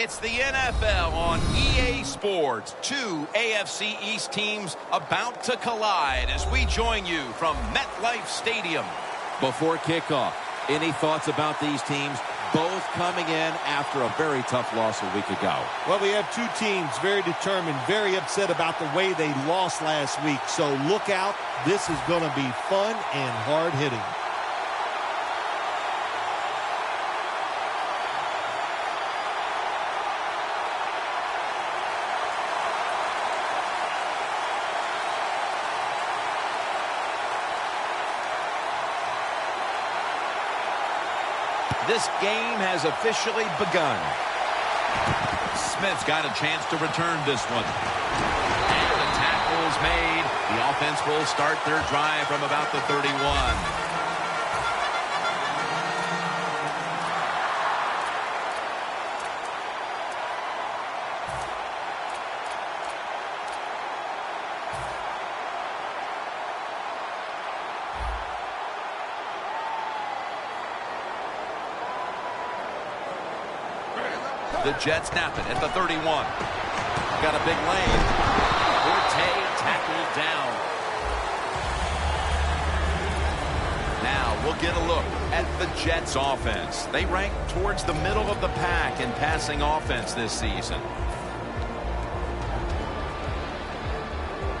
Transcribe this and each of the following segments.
It's the NFL on EA Sports. Two AFC East teams about to collide as we join you from MetLife Stadium. Before kickoff, any thoughts about these teams both coming in after a very tough loss a week ago? Well, we have two teams very determined, very upset about the way they lost last week. So look out. This is going to be fun and hard-hitting. This game has officially begun. Smith's got a chance to return this one. And the tackle's made. The offense will start their drive from about the 31. The Jets snap it at the 31. Got a big lane. Forte tackled down. Now we'll get a look at the Jets offense. They rank towards the middle of the pack in passing offense this season.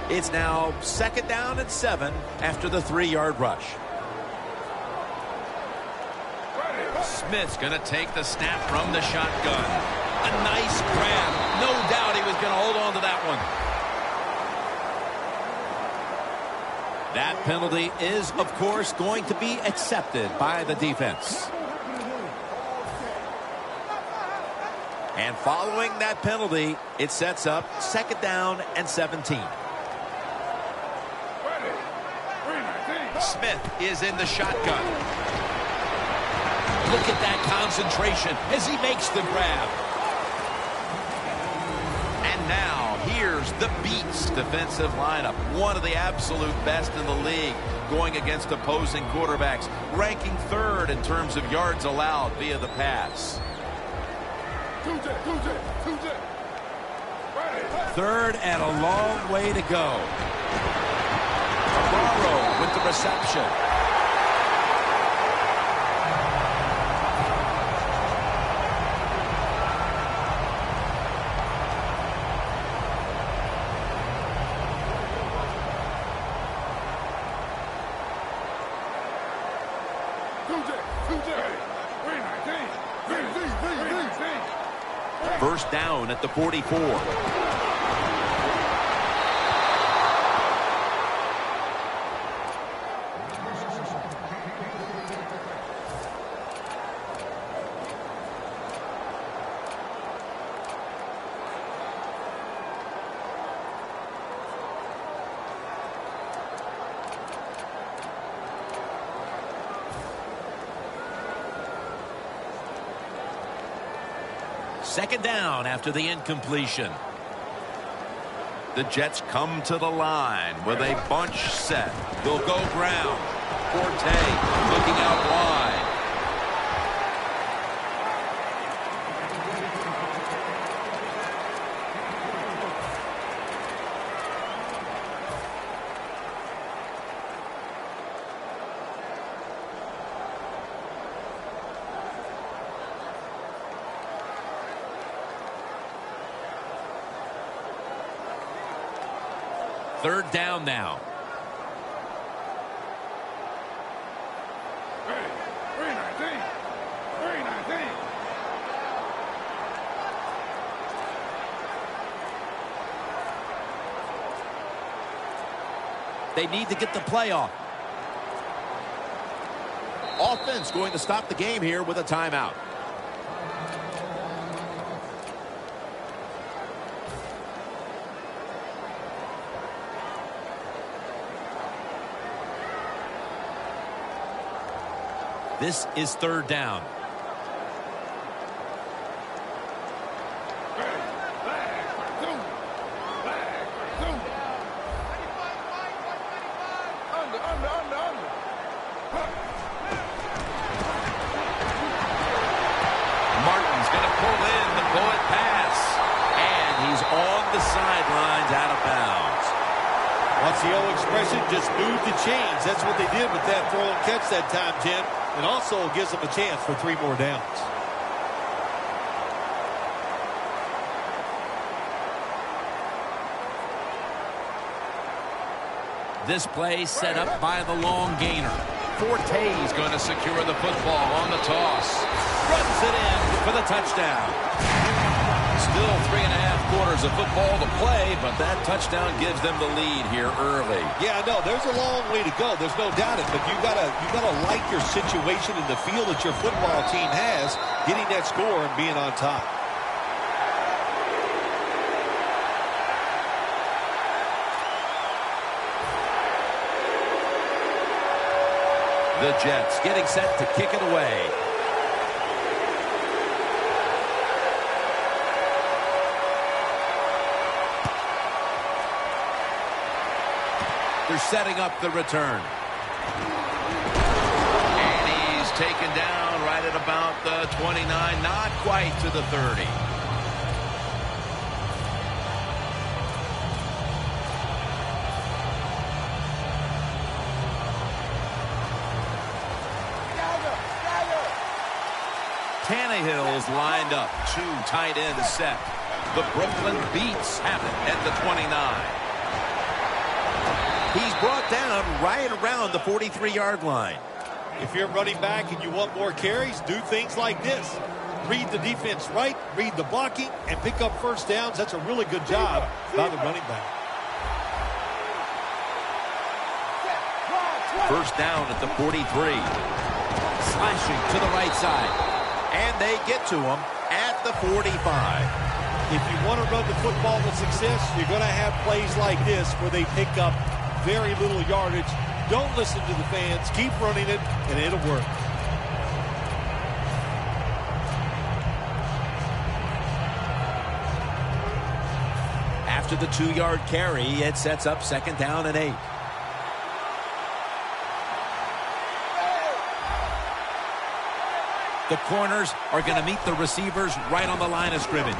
It's now 2nd down and 7 after the 3-yard rush. Smith's going to take the snap from the shotgun. A nice grab. No doubt he was going to hold on to that one. That penalty is, of course, going to be accepted by the defense. And following that penalty, it sets up 2nd down and 17. Smith is in the shotgun. Look at that concentration as he makes the grab. And now, here's the Beats defensive lineup. One of the absolute best in the league going against opposing quarterbacks. Ranking 3rd in terms of yards allowed via the pass. 3rd and a long way to go. Navarro with the reception. First down at the 44. Second down after the incompletion. The Jets come to the line with a bunch set. They'll go ground. Forte looking out wide. Third down now. They need to get the play off. Offense going to stop the game here with a timeout. This is third down. Martin's going to pull in the bullet pass. As the old expression, just move the chains. That's what they did with that throw and catch that time, Jen. And also gives them a chance for 3 more downs. This play set up by the long gainer. Forte's going to secure the football on the toss. Runs it in for the touchdown. Still 3.5 quarters of football to play, but that touchdown gives them the lead here early. Yeah, no, there's a long way to go. There's no doubt it, but you gotta like your situation and the feel that your football team has, getting that score and being on top. The Jets getting set to kick it away. They're setting up the return. And he's taken down right at about the 29, not quite to the 30. Tannehill's lined up. 2 tight ends set. The Brooklyn Beats have it at the 29. He's brought down right around the 43-yard line. If you're running back and you want more carries, do things like this. Read the defense right, read the blocking, and pick up first downs. That's a really good job by the running back. First down at the 43. Slashing to the right side. And they get to him at the 45. If you want to run the football with success, you're going to have plays like this where they pick up very little yardage. Don't listen to the fans. Keep running it, and it'll work. After the 2-yard carry, it sets up 2nd down and 8. The corners are going to meet the receivers right on the line of scrimmage.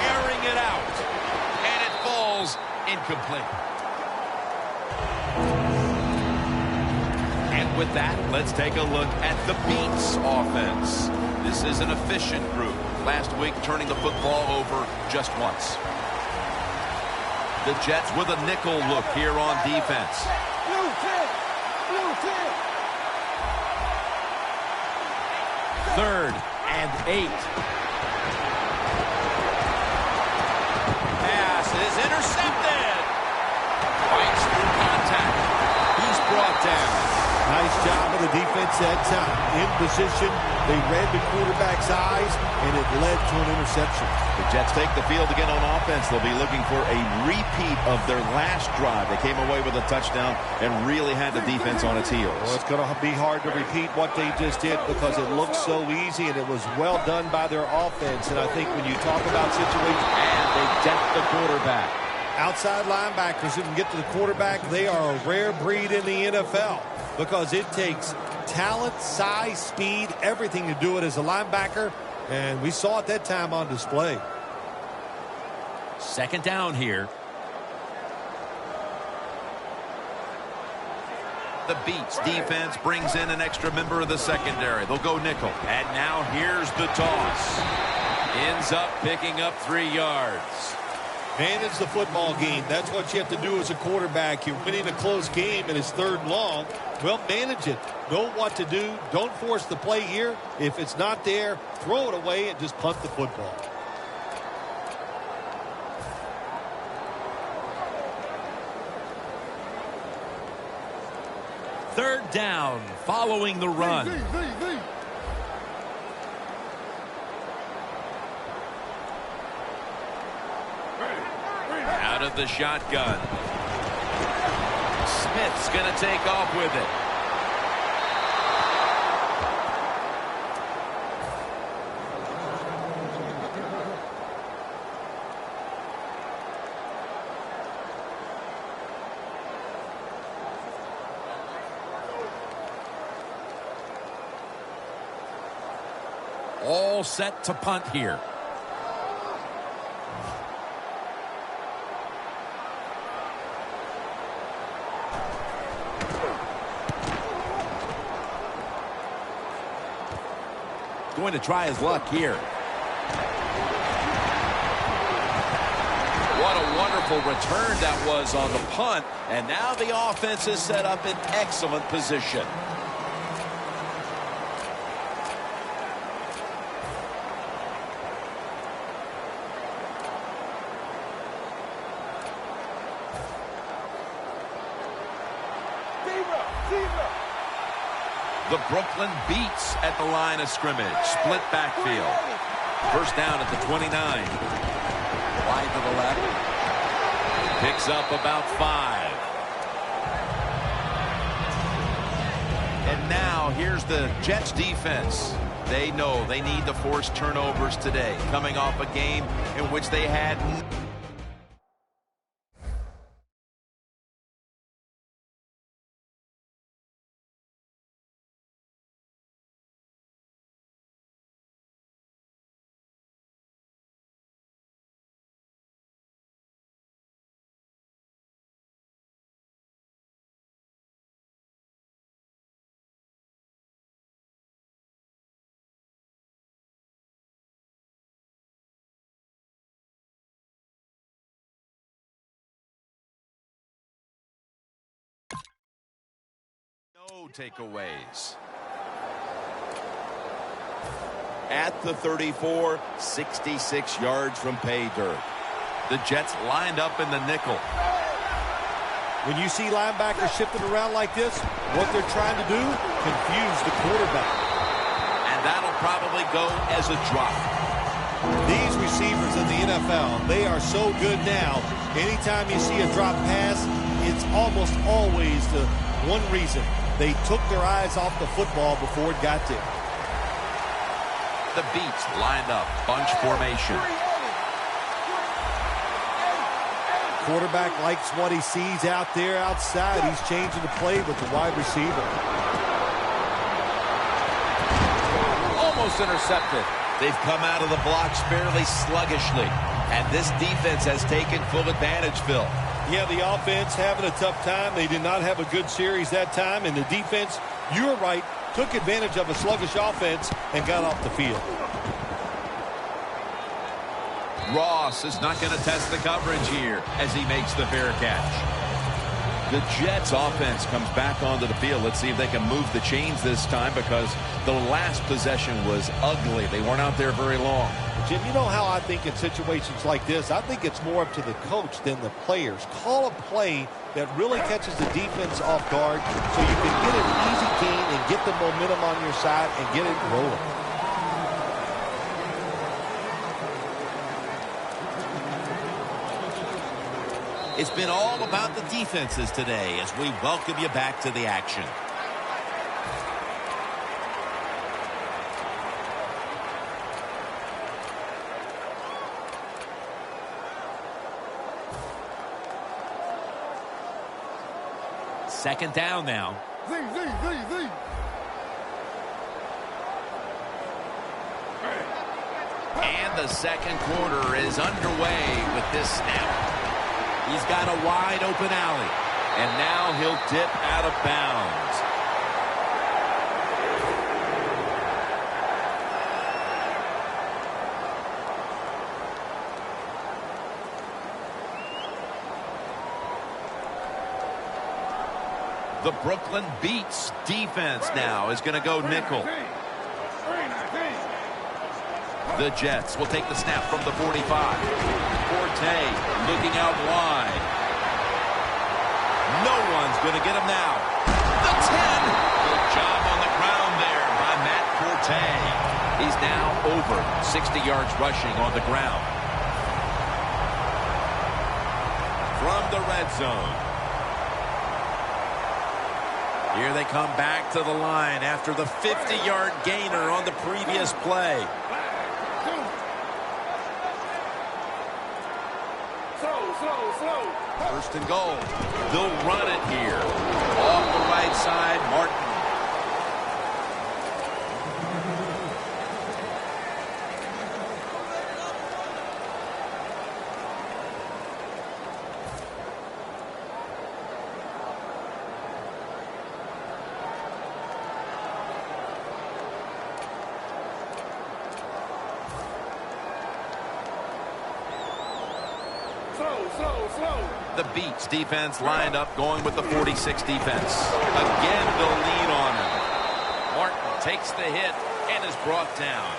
Airing it out. And it falls incomplete. And with that, let's take a look at the Beats offense. This is an efficient group. Last week, turning the football over just once. The Jets with a nickel look here on defense. Blue 10. Blue 10. 3rd and 8. Pass is intercepted. Fights through contact. He's brought down. Nice job of the defense that time. In position, they read the quarterback's eyes, and it led to an interception. The Jets take the field again on offense. They'll be looking for a repeat of their last drive. They came away with a touchdown and really had the defense on its heels. Well, it's going to be hard to repeat what they just did because it looked so easy, and it was well done by their offense. And I think when you talk about situations, And they deck the quarterback. outside linebackers who can get to the quarterback, they are a rare breed in the NFL because it takes talent, size, speed, everything to do it as a linebacker. And we saw it that time on display. 2nd down here. The Beats defense brings in an extra member of the secondary. They'll go nickel. And now here's the toss. Ends up picking up 3 yards. Manage the football game. That's what you have to do as a quarterback. You're winning a close game and it's 3rd and long. Well, manage it. Know what to do. Don't force the play here. If it's not there, throw it away and just punt the football. Third down following the run. Out of the shotgun. Smith's going to take off with it. All set to punt here. going to try his luck here. What a wonderful return that was on the punt. And now the offense is set up in excellent position. The Brooklyn beats at the line of scrimmage. Split backfield. First down at the 29. Wide to the left. Picks up about 5. And now here's the Jets defense. They know they need to force turnovers today, coming off a game in which they had no takeaways. At the 34, 66 yards from pay dirt. The Jets lined up in the nickel. When you see linebackers shifted around like this, what they're trying to do, confuse the quarterback. And that'll probably go as a drop. These receivers in the NFL, they are so good now. Anytime you see a drop pass, it's almost always the one reason. They took their eyes off the football before it got there. The Beats lined up, bunch formation. Quarterback likes what he sees out there outside. He's changing the play with the wide receiver. Almost intercepted. They've come out of the blocks fairly sluggishly. And this defense has taken full advantage, Phil. Yeah, the offense having a tough time. They did not have a good series that time. And the defense, you were right, took advantage of a sluggish offense and got off the field. Ross is not going to test the coverage here as he makes the fair catch. The Jets offense comes back onto the field. Let's see if they can move the chains this time, because the last possession was ugly. They weren't out there very long. Jim, you know how I think in situations like this, I think it's more up to the coach than the players. Call a play that really catches the defense off guard so you can get an easy gain and get the momentum on your side and get it rolling. It's been all about the defenses today as we welcome you back to the action. Second down now. And the second quarter is underway with this snap. He's got a wide open alley. And now he'll dip out of bounds. The Brooklyn Beats defense now is going to go nickel. The Jets will take the snap from the 45. Forte looking out wide. No one's going to get him now. The 10. Good job on the ground there by Matt Forte. He's now over 60 yards rushing on the ground. From the red zone. Here they come back to the line after the 50-yard gainer on the previous play. First and goal. They'll run it here. Off the right side, Martin. The Beats defense lined up going with the 46 defense. Again, they'll lean on him. Martin takes the hit and is brought down.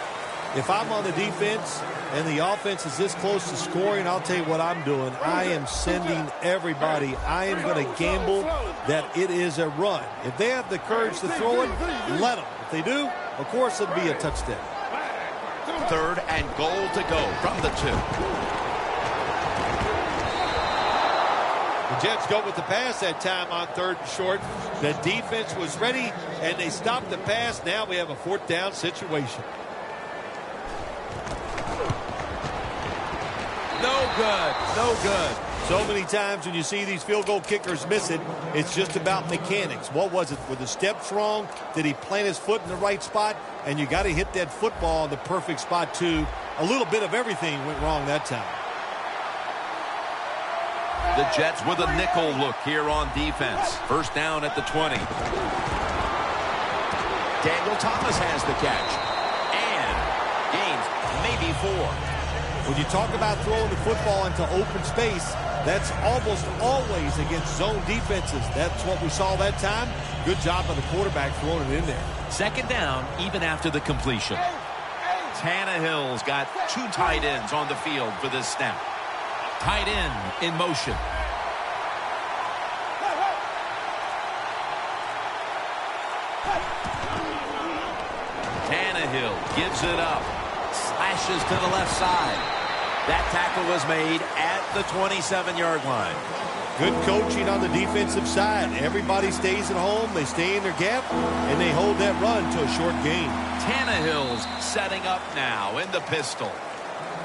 If I'm on the defense and the offense is this close to scoring, I'll tell you what I'm doing. I am sending everybody. I am going to gamble that it is a run. If they have the courage to throw it, let them. If they do, of course it'll be a touchdown. 3rd and goal to go from the 2. The Jets go with the pass that time on 3rd and short. The defense was ready, and they stopped the pass. Now we have a 4th down situation. No good. No good. So many times when you see these field goal kickers miss it, it's just about mechanics. What was it? Were the steps wrong? Did he plant his foot in the right spot? And you got to hit that football in the perfect spot, too. A little bit of everything went wrong that time. The Jets with a nickel look here on defense. 1st down at the 20. Daniel Thomas has the catch. And gains maybe 4. When you talk about throwing the football into open space, that's almost always against zone defenses. That's what we saw that time. Good job by the quarterback throwing it in there. 2nd down, even after the completion. Tannehill's got 2 tight ends on the field for this snap. Tight end in motion. Tannehill gives it up. Slashes to the left side. That tackle was made at the 27-yard line. Good coaching on the defensive side. Everybody stays at home. They stay in their gap, and they hold that run to a short gain. Tannehill's setting up now in the pistol.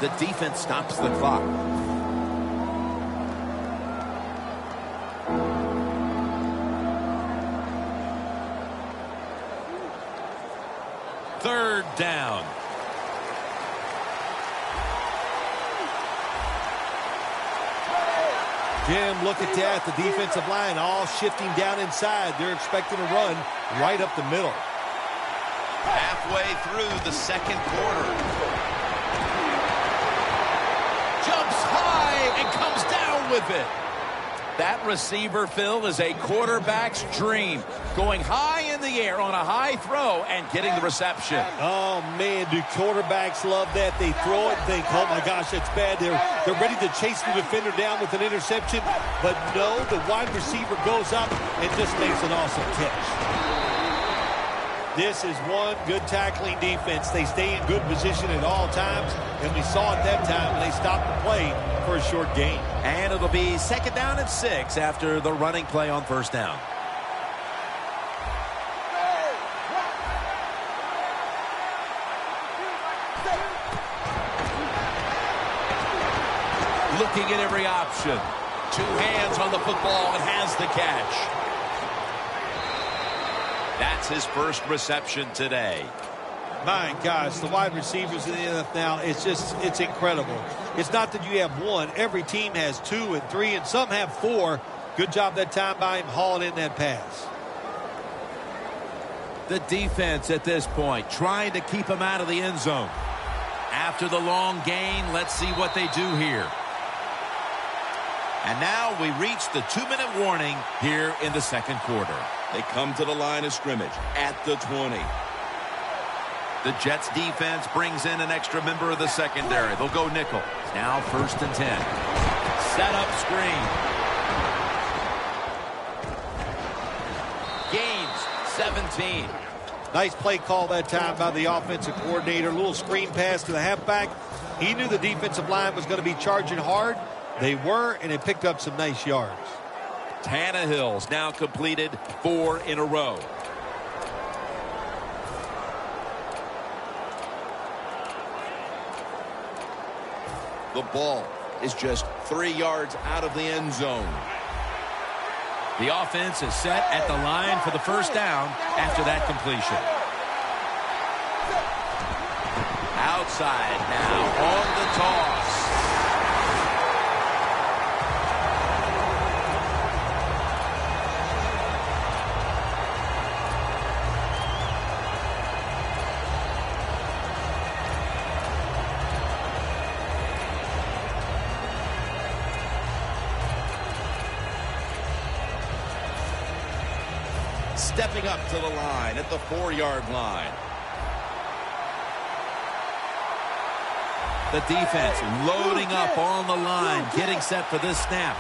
The defense stops the clock. Third down. Jim, look at that. The defensive line all shifting down inside. They're expecting a run right up the middle. Halfway through the 2nd quarter. Jumps high and comes down with it. That receiver, Phil, is a quarterback's dream. Going high in the air on a high throw and getting the reception. Oh, man, do quarterbacks love that? They throw it and think, oh, my gosh, that's bad. They're ready to chase the defender down with an interception. But no, the wide receiver goes up and just makes an awesome catch. This is one good tackling defense. They stay in good position at all times, and we saw it that time when they stopped the play for a short gain. And it'll be 2nd down and 6 after the running play on 1st down. Looking at every option. 2 hands on the football and has the catch. That's his first reception today. My gosh, the wide receivers in the NFL now, it's incredible. It's not that you have one. Every team has 2 and 3, and some have 4. Good job that time by him hauling in that pass. The defense at this point trying to keep him out of the end zone. After the long gain, let's see what they do here. And now we reach the 2-minute warning here in the 2nd quarter. They come to the line of scrimmage at the 20. The Jets defense brings in an extra member of the secondary. They'll go nickel. Now 1st and 10. Set up screen. Gains 17. Nice play call that time by the offensive coordinator. A little screen pass to the halfback. He knew the defensive line was going to be charging hard. They were, and it picked up some nice yards. Tannehill's now completed 4 in a row. The ball is just 3 yards out of the end zone. The offense is set at the line for the 1st down after that completion. Outside now on the toss. stepping up to the line at the 4-yard line. The defense loading up on the line, getting set for this snap.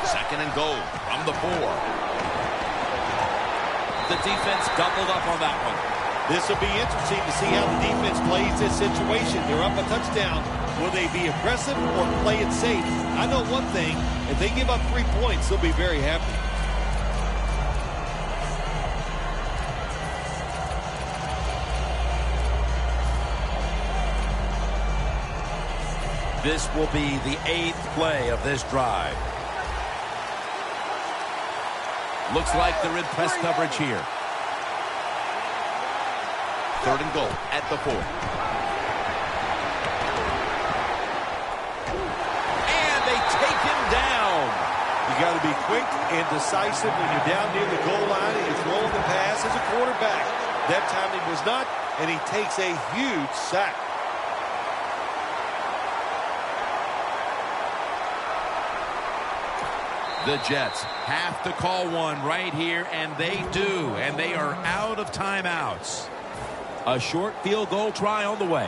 Second and goal from the 4. The defense doubled up on that one. This will be interesting to see how the defense plays this situation. They're up a touchdown. Will they be aggressive or play it safe? I know one thing. If they give up 3 points, they'll be very happy. This will be the 8th play of this drive. Looks like they're in press coverage here. Third and goal at the 4. And they take him down. You got to be quick and decisive when you're down near the goal line and you're throwing the pass as a quarterback. That time he was not, and he takes a huge sack. The Jets have to call one right here, and they do, and they are out of timeouts. A short field goal try on the way.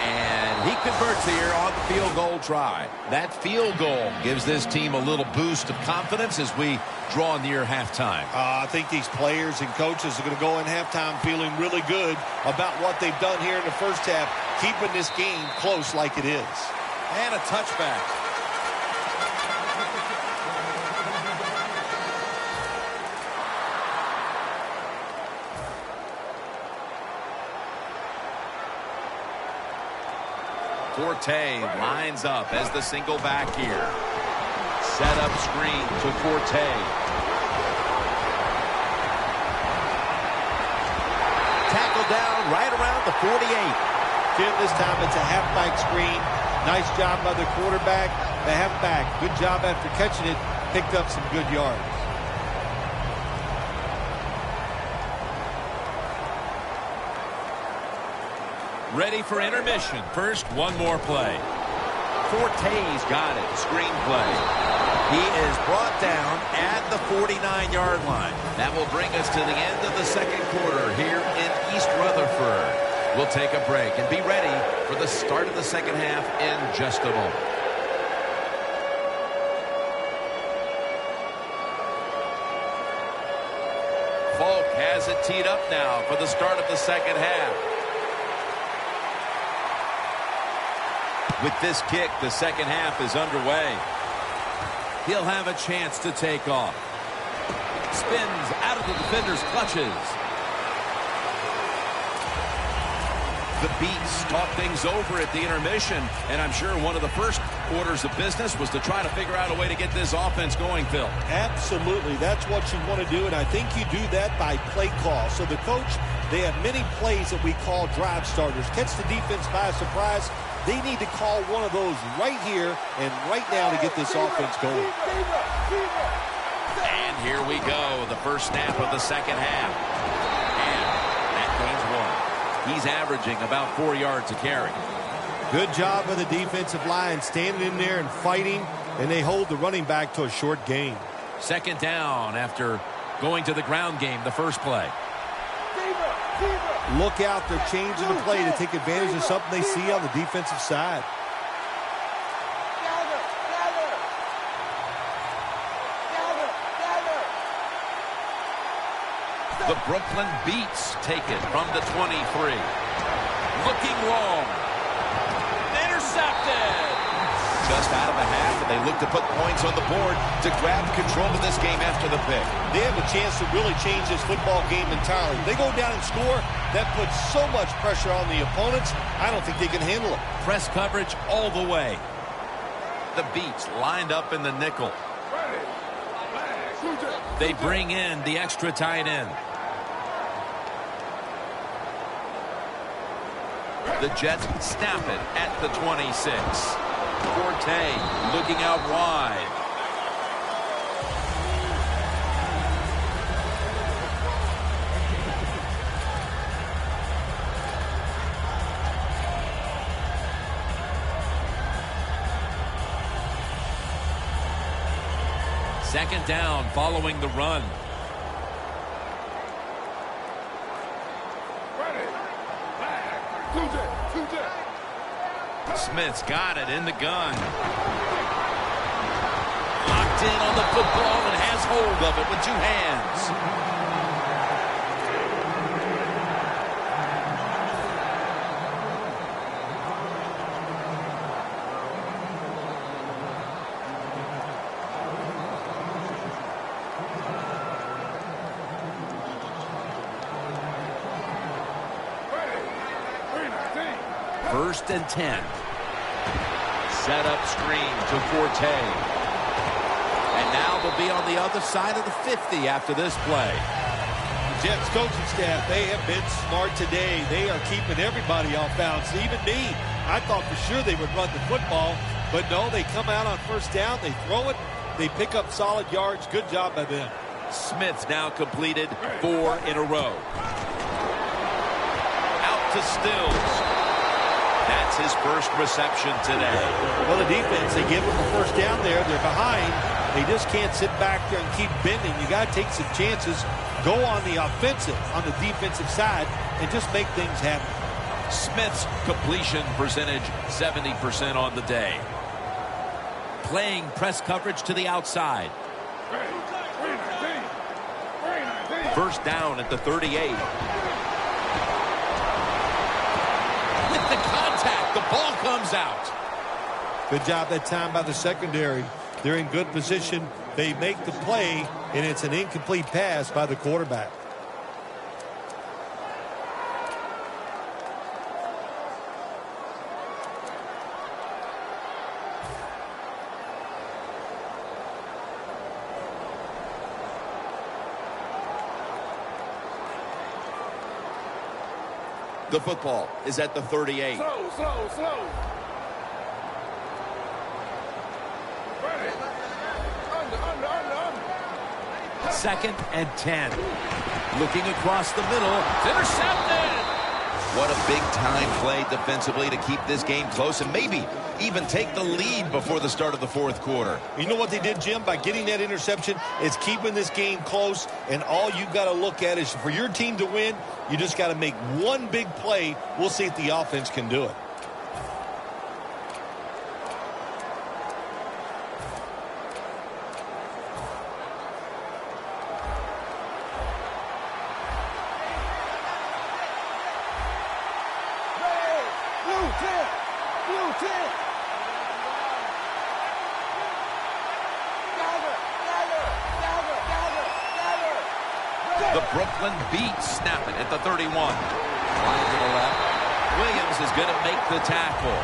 And he converts here on the field goal try. That field goal gives this team a little boost of confidence as we draw near halftime. I think these players and coaches are going to go in halftime feeling really good about what they've done here in the first half, keeping this game close like it is. And a touchback. Forte lines up as the single back here. Set up screen to Forte. Tackle down right around the 48. Jim, this time it's a halfback screen. Nice job by the quarterback. The halfback, good job after catching it. Picked up some good yards. Ready for intermission. First, one more play. Forte's got it. Screen play. He is brought down at the 49-yard line. That will bring us to the end of the second quarter here in East Rutherford. We'll take a break and be ready for the start of the second half in just a moment. Falk has it teed up now for the start of the second half. With this kick, the second half is underway. He'll have a chance to take off. Spins out of the defender's clutches. The Beats talk things over at the intermission, and I'm sure one of the first orders of business was to try to figure out a way to get this offense going, Phil. Absolutely. That's what you want to do, and I think you do that by play call. So the coach, they have many plays that we call drive starters. Catch the defense by surprise. They need to call one of those right here and right now to get this offense going. And here we go, the first snap of the second half. And that gains 1. He's averaging about 4 yards a carry. Good job by the defensive line, standing in there and fighting, and they hold the running back to a short gain. Second down after going to the ground game the first play. Look out, they're changing the play to take advantage of something they see on the defensive side. The Brooklyn Beats take it from the 23. Looking long. Intercepted. Just out of the half, and they look to put points on the board to grab control of this game after the pick. They have a chance to really change this football game entirely. They go down and score. That puts so much pressure on the opponents, I don't think they can handle it. Press coverage all the way. The Beats lined up in the nickel. They bring in the extra tight end. The Jets snap it at the 26. Forte looking out wide. Second down following the run. Smith's got it in the gun. Locked in on the football and has hold of it with 2 hands. First and 10. Set up screen to Forte. And now they'll be on the other side of the 50 after this play. The Jets coaching staff, they have been smart today. They are keeping everybody off bounds. Even me, I thought for sure they would run the football. But no, they come out on first down. They throw it. They pick up solid yards. Good job by them. Smith's now completed 4 in a row. Out to Stills. That's his first reception today. Well, the defense, they give them a first down there. They're behind. They just can't sit back there and keep bending. You got to take some chances. Go on the offensive, on the defensive side, and just make things happen. Smith's completion percentage, 70% on the day. Playing press coverage to the outside. First down at the 38. With the contact, the ball comes out. Good job that time by the secondary. They're in good position. They make the play, and it's an incomplete pass by the quarterback. The football is at the 38. Slow. Second and 10. Looking across the middle. It's intercepted. What a big-time play defensively to keep this game close and maybe even take the lead before the start of the fourth quarter. You know what they did, Jim? By getting that interception, it's keeping this game close, and all you got to look at is for your team to win, you just got to make one big play. We'll see if the offense can do it. The Brooklyn Beats snap it at the 31. Line to the left. Williams is going to make the tackle.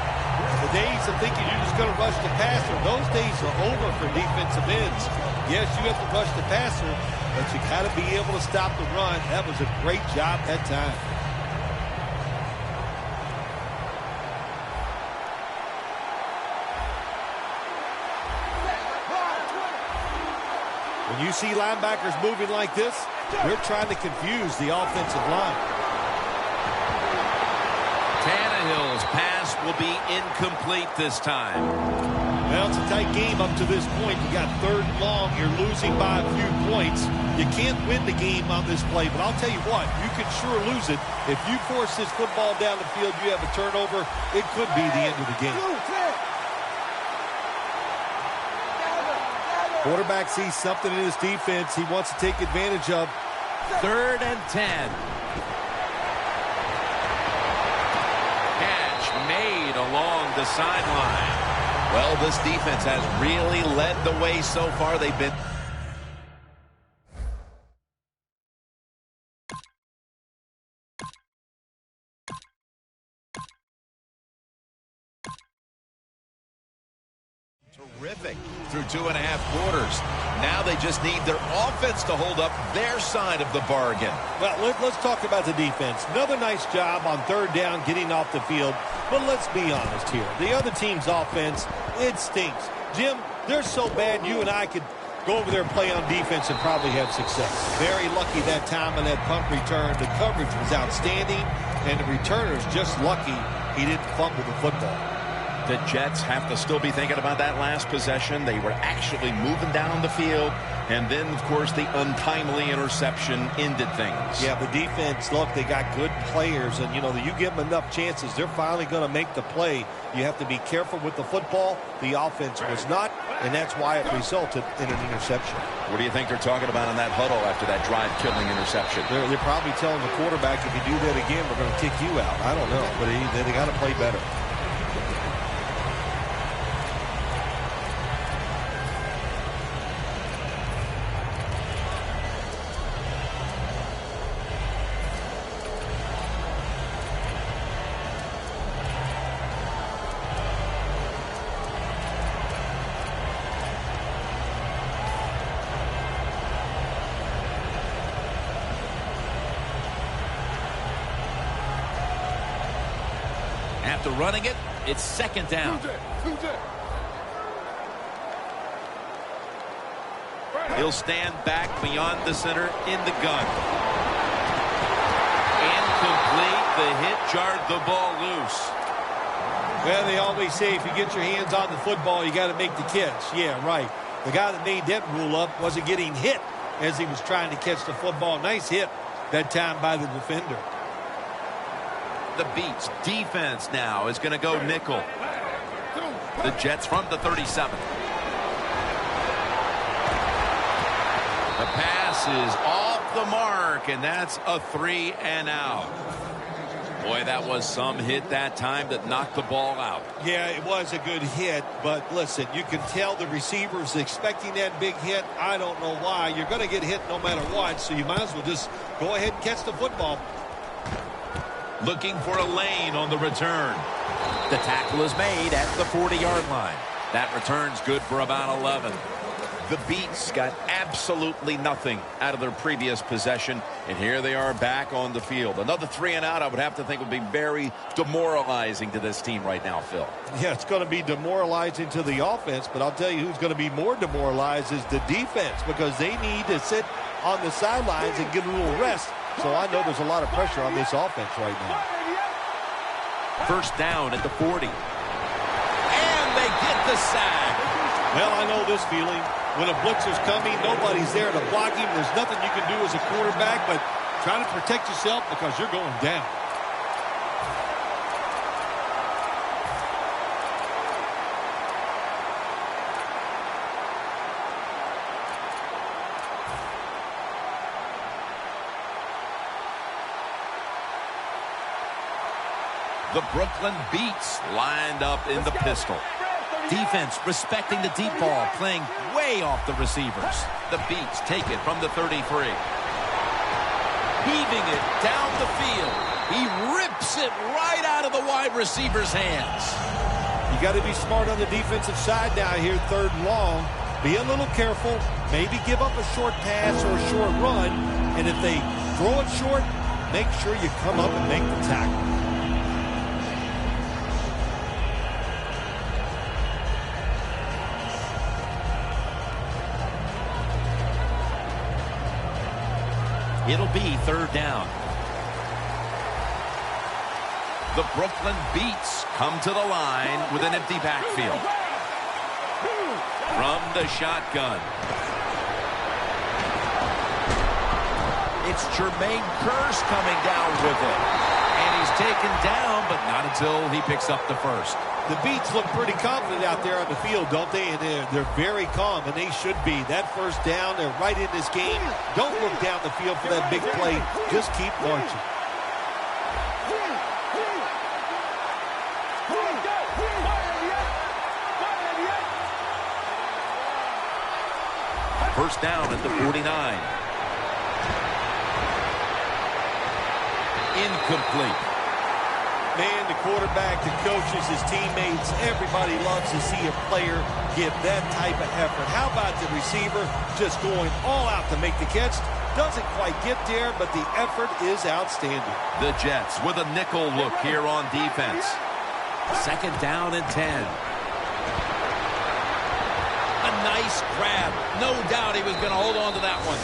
The days of thinking you're just going to rush the passer, those days are over for defensive ends. Yes, you have to rush the passer, but you got to be able to stop the run. That was a great job that time. When you see linebackers moving like this, they're trying to confuse the offensive line. Tannehill's pass will be incomplete this time. Well, it's a tight game up to this point. You got third and long. You're losing by a few points. You can't win the game on this play, but I'll tell you what, you can sure lose it. If you force this football down the field, you have a turnover, it could be the end of the game. Quarterback sees something in his defense he wants to take advantage of. Third and 10. Catch made along the sideline. Well, this defense has really led the way so far. They've been terrific through 2.5 quarters. Now they just need their offense to hold up their side of the bargain. Well, let's talk about the defense. Another nice job on third down getting off the field. But let's be honest here. The other team's offense, it stinks. Jim, they're so bad you and I could go over there and play on defense and probably have success. Very lucky that time on that punt return. The coverage was outstanding, and the returner's just lucky he didn't fumble the football. The Jets have to still be thinking about that last possession. They were actually moving down the field. And then, of course, the untimely interception ended things. Yeah, the defense, look, they got good players. And, you know, you give them enough chances, they're finally going to make the play. You have to be careful with the football. The offense was not, and that's why it resulted in an interception. What do you think they're talking about in that huddle after that drive-killing interception? They're probably telling the quarterback, if you do that again, we're going to kick you out. I don't know, but they got to play better. After running it, it's second down. He'll stand back beyond the center in the gun. Incomplete. The hit jarred the ball loose. Well, they always say if you get your hands on the football, you got to make the catch. Yeah, right. The guy that made that rule up wasn't getting hit as he was trying to catch the football. Nice hit that time by the defender. The Beats defense now is going to go nickel. The Jets from the 37. The pass is off the mark, and that's a 3 and out. Boy, that was some hit that time that knocked the ball out. Yeah, it was a good hit, but listen, you can tell the receiver's expecting that big hit. I don't know why. You're going to get hit no matter what, so you might as well just go ahead and catch the football. Looking for a lane on the return. The tackle is made at the 40-yard line. That return's good for about 11. The Beats got absolutely nothing out of their previous possession, and here they are back on the field. Another 3 and out, I would have to think, would be very demoralizing to this team right now, Phil. Yeah, it's going to be demoralizing to the offense, but I'll tell you who's going to be more demoralized is the defense, because they need to sit on the sidelines and get a little rest. So I know there's a lot of pressure on this offense right now. First down at the 40. And they get the sack. Well, I know this feeling. When a blitzer's coming, nobody's there to block him. There's nothing you can do as a quarterback, but try to protect yourself because you're going down. The Brooklyn Beats lined up in the pistol. Defense respecting the deep ball, playing way off the receivers. The Beats take it from the 33. Heaving it down the field. He rips it right out of the wide receiver's hands. You got to be smart on the defensive side now here, 3rd and long. Be a little careful. Maybe give up a short pass or a short run. And if they throw it short, make sure you come up and make the tackle. It'll be 3rd down. The Brooklyn Beats come to the line with an empty backfield. From the shotgun. It's Jermaine Kearse coming down with it. And he's taken down, but not until he picks up the first. The Beats look pretty confident out there on the field, don't they? And they're very calm, and they should be. That first down, they're right in this game. Don't look down the field for that big play. Just keep marching. First down at the 49. Incomplete. Man, the quarterback, the coaches, his teammates, everybody loves to see a player give that type of effort. How about the receiver just going all out to make the catch? Doesn't quite get there, but the effort is outstanding. The Jets with a nickel look here on defense. Second down and 10. A nice grab. No doubt he was going to hold on to that one.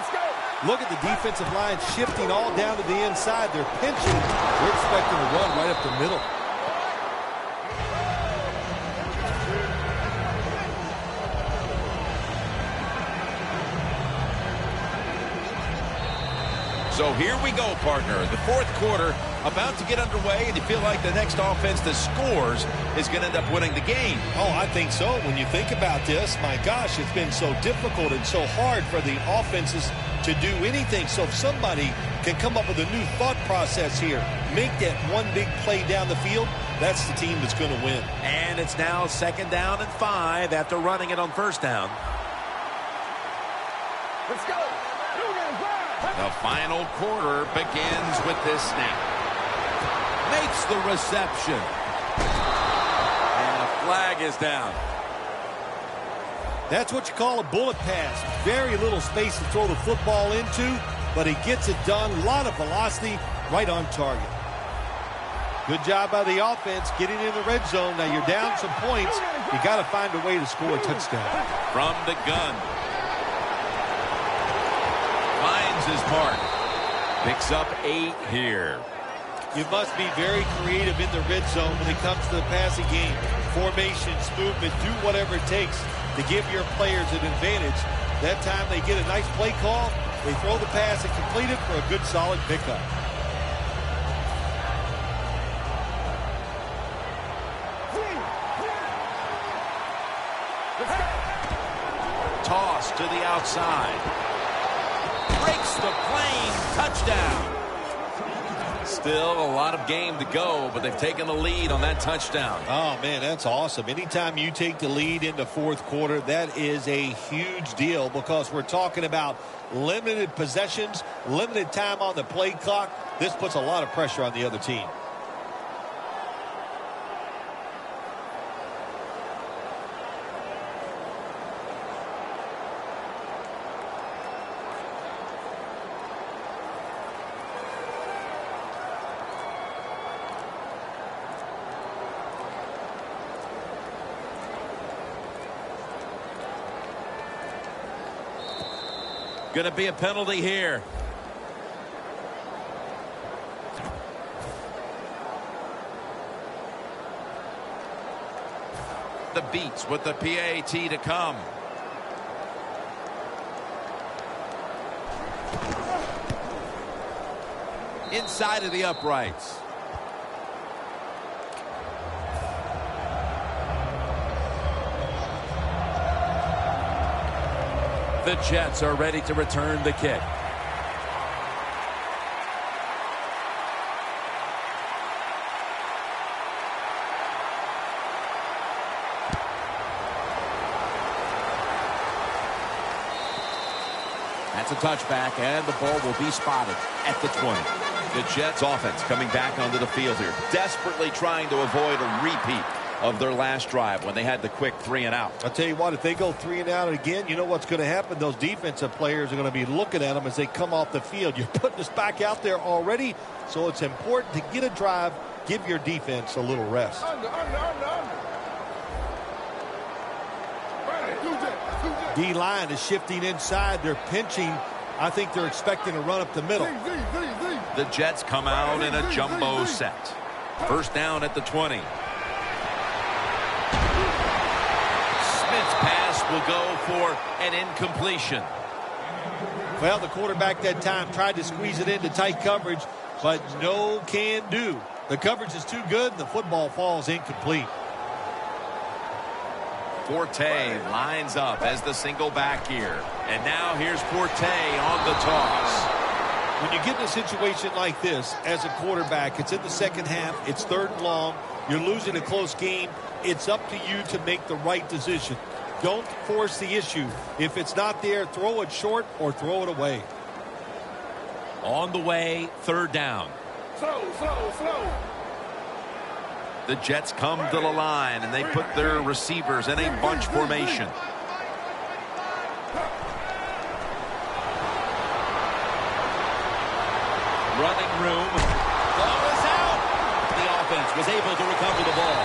Let's go. Look at the defensive line shifting all down to the inside. They're pinching. They're expecting a run right up the middle. So here we go, partner. The fourth quarter about to get underway, and you feel like the next offense that scores is going to end up winning the game. Oh, I think so. When you think about this, my gosh, it's been so difficult and so hard for the offenses to do anything. So if somebody can come up with a new thought process here, make that one big play down the field, that's the team that's going to win. And it's now 2nd down and 5 after running it on 1st down. Let's go. The final quarter begins with this snap. Makes the reception. And a flag is down. That's what you call a bullet pass. Very little space to throw the football into, but he gets it done. A lot of velocity, right on target. Good job by the offense getting in the red zone. Now you're down some points. You got to find a way to score a touchdown. From the gun. Finds his mark. Picks up 8 here. You must be very creative in the red zone when it comes to the passing game. Formations, movement, do whatever it takes to give your players an advantage. That time they get a nice play call, they throw the pass and complete it for a good solid pickup. Toss to the outside. Breaks the plane. Touchdown. Still a lot of game to go, but they've taken the lead on that touchdown. Oh, man, that's awesome. Anytime you take the lead in the fourth quarter, that is a huge deal because we're talking about limited possessions, limited time on the play clock. This puts a lot of pressure on the other team. Going to be a penalty here. The Beats with the PAT to come. Inside of the uprights. The Jets are ready to return the kick. That's a touchback, and the ball will be spotted at the 20. The Jets offense coming back onto the field here, desperately trying to avoid a repeat of their last drive when they had the quick 3 and out. I'll tell you what, if they go 3 and out again, you know what's going to happen? Those defensive players are going to be looking at them as they come off the field. You're putting us back out there already, so it's important to get a drive, give your defense a little rest. D-line is shifting inside. They're pinching. I think they're expecting a run up the middle. The Jets come out in a jumbo set. 1st down at the 20. Smith's pass will go for an incompletion. Well, the quarterback that time tried to squeeze it into tight coverage, but no can do. The coverage is too good, and the football falls incomplete. Forte lines up as the single back here. And now here's Forte on the toss. When you get in a situation like this as a quarterback, it's in the second half, it's 3rd and long, you're losing a close game, it's up to you to make the right decision. Don't force the issue. If it's not there, throw it short or throw it away. On the way, 3rd down. Slow. The Jets come to the line, and they put their receivers in a bunch formation. Running room. Ball is out. The offense was able to recover the ball.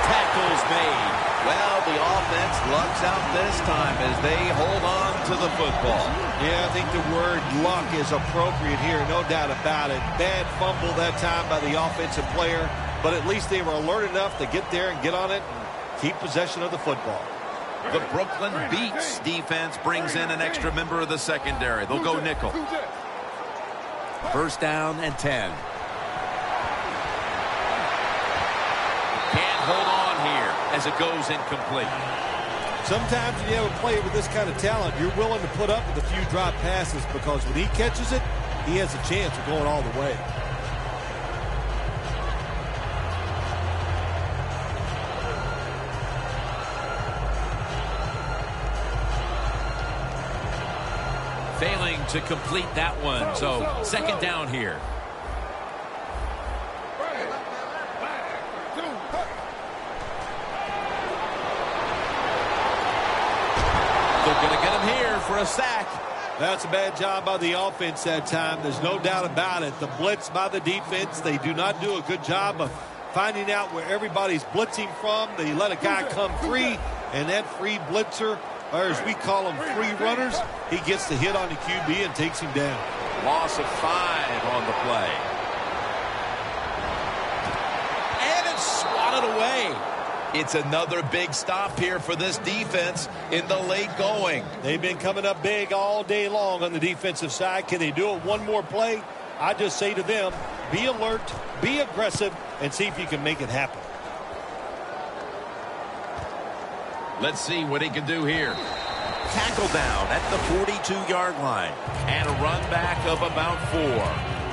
Tackles made. Well, the offense lucks out this time as they hold on to the football. Yeah, I think the word luck is appropriate here, no doubt about it. Bad fumble that time by the offensive player, but at least they were alert enough to get there and get on it and keep possession of the football. The Brooklyn Beats defense brings in an extra member of the secondary. They'll go nickel. First down and 10. Can't hold on here as it goes incomplete. Sometimes when you have a player with this kind of talent, you're willing to put up with a few drop passes because when he catches it, he has a chance of going all the way. Failing to complete that one, so second down here. They're going to get him here for a sack. That's a bad job by the offense that time. There's no doubt about it. The blitz by the defense, they do not do a good job of finding out where everybody's blitzing from. They let a guy come free, and that free blitzer, or as we call them, free runners, he gets the hit on the QB and takes him down. Loss of 5 on the play. And it's swatted away. It's another big stop here for this defense in the late going. They've been coming up big all day long on the defensive side. Can they do it one more play? I just say to them, be alert, be aggressive, and see if you can make it happen. Let's see what he can do here. Tackle down at the 42-yard line. And a run back of about 4.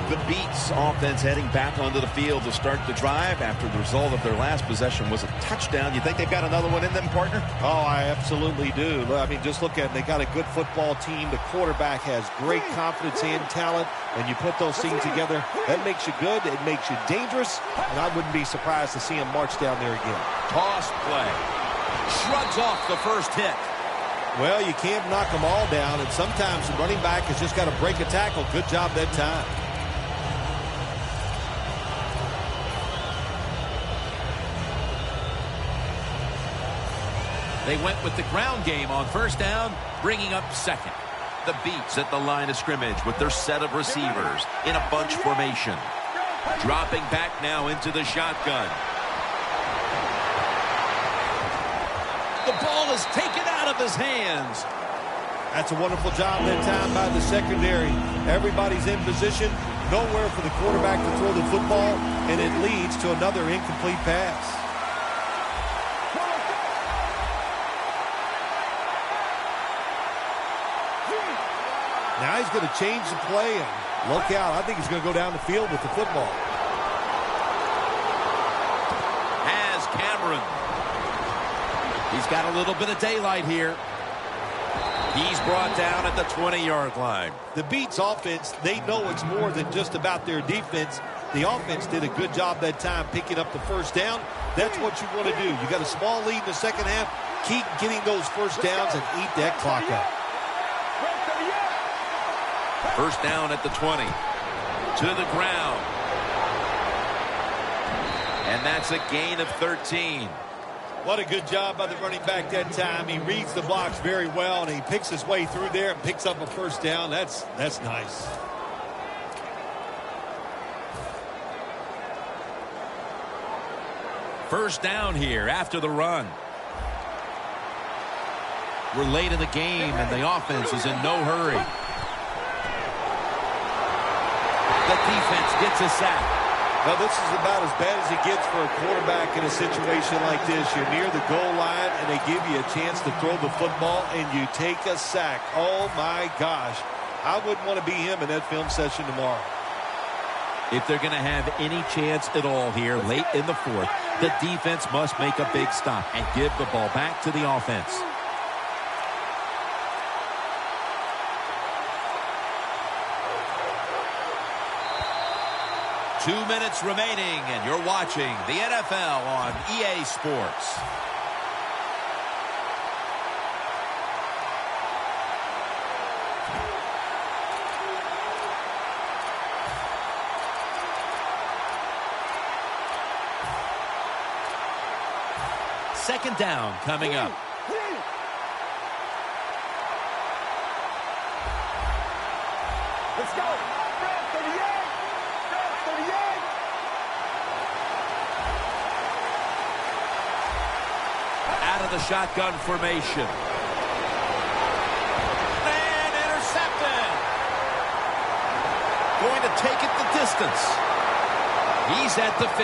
The Beats offense heading back onto the field to start the drive after the result of their last possession was a touchdown. You think they've got another one in them, partner? Oh, I absolutely do. I mean, just look at it. They got a good football team. The quarterback has great confidence and talent. And you put those things together, that makes you good. It makes you dangerous. And I wouldn't be surprised to see him march down there again. Toss play. Shrugs off the first hit. Well, you can't knock them all down. And sometimes the running back has just got to break a tackle. Good job that time. They went with the ground game on first down, bringing up second. The Beats at the line of scrimmage with their set of receivers in a bunch formation. Dropping back now into the shotgun. The ball is taken out of his hands. That's a wonderful job that time by the secondary. Everybody's in position. Nowhere for the quarterback to throw the football, and it leads to another incomplete pass. Now he's going to change the play, and look out. I think he's going to go down the field with the football. Has Cameron. He's got a little bit of daylight here. He's brought down at the 20-yard line. The Beats offense, they know it's more than just about their defense. The offense did a good job that time picking up the first down. That's what you want to do. You got a small lead in the second half. Keep getting those first downs and eat that clock up. First down at the 20. To the ground. And that's a gain of 13. What a good job by the running back that time. He reads the blocks very well, and he picks his way through there and picks up a first down. That's nice. First down here after the run. We're late in the game, and the offense is in no hurry. The defense gets a sack. Well, this is about as bad as it gets for a quarterback in a situation like this. You're near the goal line, and they give you a chance to throw the football, and you take a sack. Oh, my gosh. I wouldn't want to be him in that film session tomorrow. If they're going to have any chance at all here late in the fourth, the defense must make a big stop and give the ball back to the offense. Two minutes remaining, and you're watching the NFL on EA Sports. second down coming up. Let's go. Red 38. Red 38. Out of the shotgun formation. And intercepted. Going to take it the distance. He's at the 50.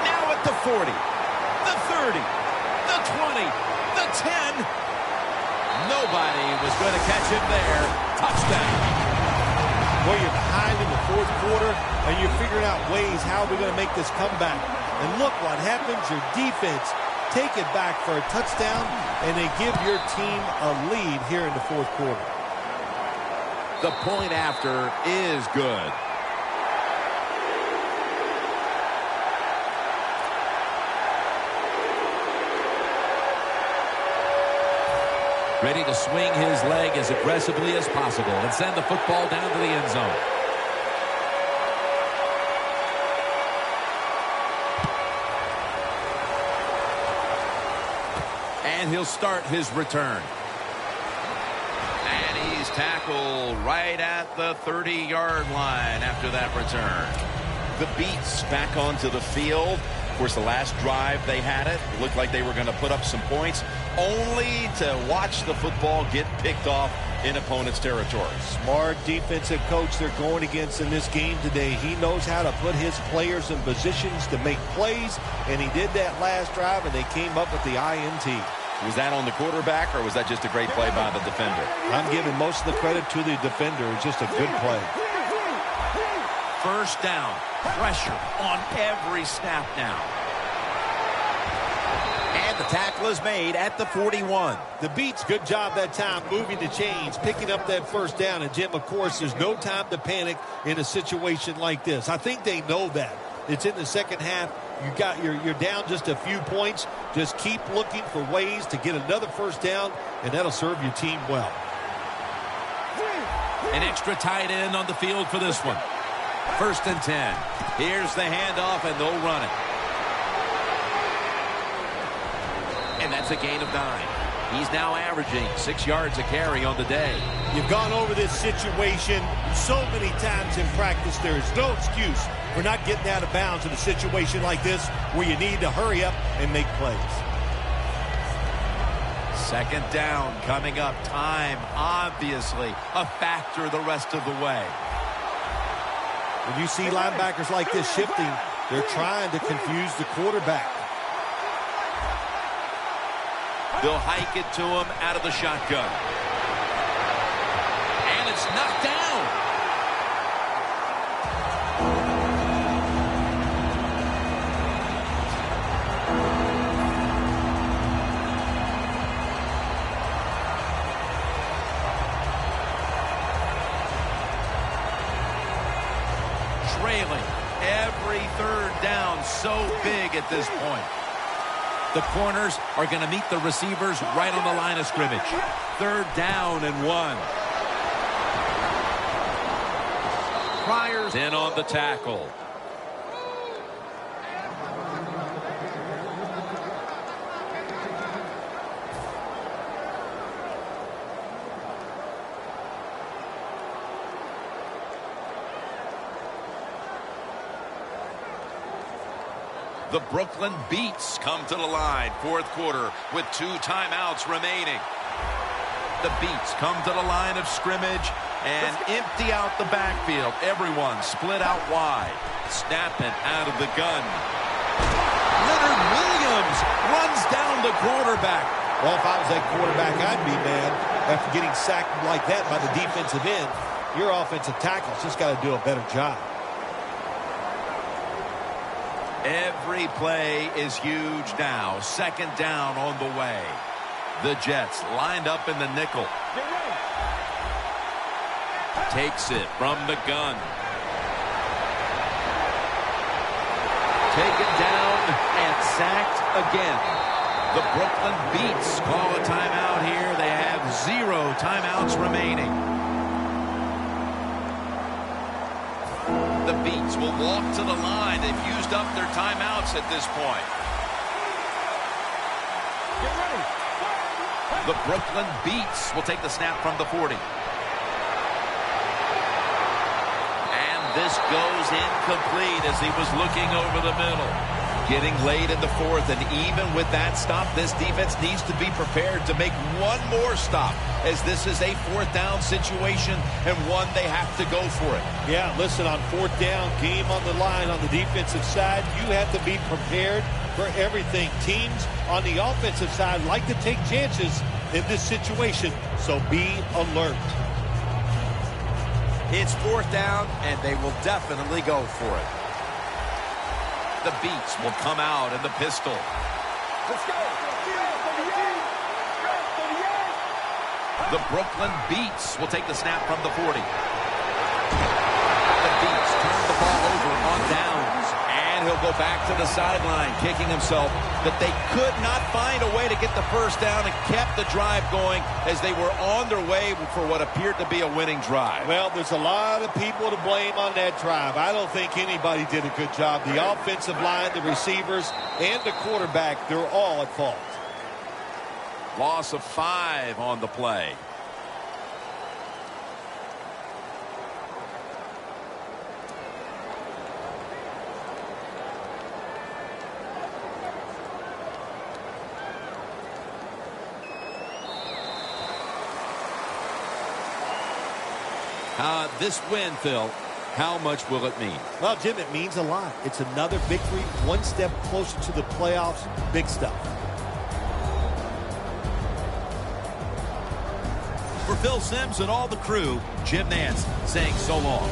Now at the 40. The 30. The 20. The 10. Nobody was going to catch him there. Touchdown. Well, you're behind in the fourth quarter, and you're figuring out ways how we're going to make this comeback. And look what happens. Your defense take it back for a touchdown, and they give your team a lead here in the fourth quarter. The point after is good. Ready to swing his leg as aggressively as possible and send the football down to the end zone. And he'll start his return. And he's tackled right at the 30-yard line after that return. The Beats back onto the field. Of course, the last drive they had it looked like they were going to put up some points, only to watch the football get picked off in opponent's territory. Smart defensive coach they're going against in this game today. He knows how to put his players in positions to make plays, and he did that last drive, and they came up with the INT. Was that on the quarterback, or was that just a great play by the defender? I'm giving most of the credit to the defender. It's just a good play. First down. Pressure on every snap now. And the tackle is made at the 41. The Beats, good job that time moving the chains, picking up that first down. And, Jim, of course, there's no time to panic in a situation like this. I think they know that. It's in the second half. You're down just a few points. Just keep looking for ways to get another first down, and that'll serve your team well. An extra tight end on the field for this one. First and 10. Here's the handoff, and they'll run it. And that's a gain of 9. He's now averaging 6 yards a carry on the day. You've gone over this situation so many times in practice. There is no excuse for not getting out of bounds in a situation like this where you need to hurry up and make plays. Second down coming up. Time, obviously, a factor the rest of the way. When you see linebackers like this shifting, they're trying to confuse the quarterback. They'll hike it to him out of the shotgun. And it's knocked down. Trailing every third down, so big at this point. The corners are going to meet the receivers right on the line of scrimmage. Third down and 1. Pryor's in on the tackle. The Brooklyn Beats come to the line, fourth quarter, with 2 timeouts remaining. The Beats come to the line of scrimmage and empty out the backfield. Everyone split out wide. Snapping out of the gun. Leonard Williams runs down the quarterback. Well, if I was that quarterback, I'd be mad after getting sacked like that by the defensive end. Your offensive tackle's just got to do a better job. Every play is huge now. Second down on the way. The Jets lined up in the nickel. Takes it from the gun. Taken down and sacked again. The Brooklyn Beats call a timeout here. They have 0 timeouts remaining. The Beats will walk to the line. They've used up their timeouts at this point. Get ready. The Brooklyn Beats will take the snap from the 40. And this goes incomplete as he was looking over the middle. Getting late in the fourth, and even with that stop, this defense needs to be prepared to make one more stop, as this is a fourth down situation and one they have to go for it. Yeah, listen, on fourth down, game on the line on the defensive side, you have to be prepared for everything. Teams on the offensive side like to take chances in this situation, so be alert. It's fourth down, and they will definitely go for it. The Beats will come out in the pistol. Let's go. The Brooklyn Beats will take the snap from the 40. The Beats turn the ball over on downs. And he'll go back to the sideline, kicking himself that they could not find a way to get the first down and kept the drive going as they were on their way for what appeared to be a winning drive. Well, there's a lot of people to blame on that drive. I don't think anybody did a good job. The offensive line, the receivers, and the quarterback, they're all at fault. Loss of 5 on the play. This win, Phil, how much will it mean? Well, Jim, it means a lot. It's another victory, one step closer to the playoffs. Big stuff. For Phil Simms and all the crew, Jim Nance saying so long.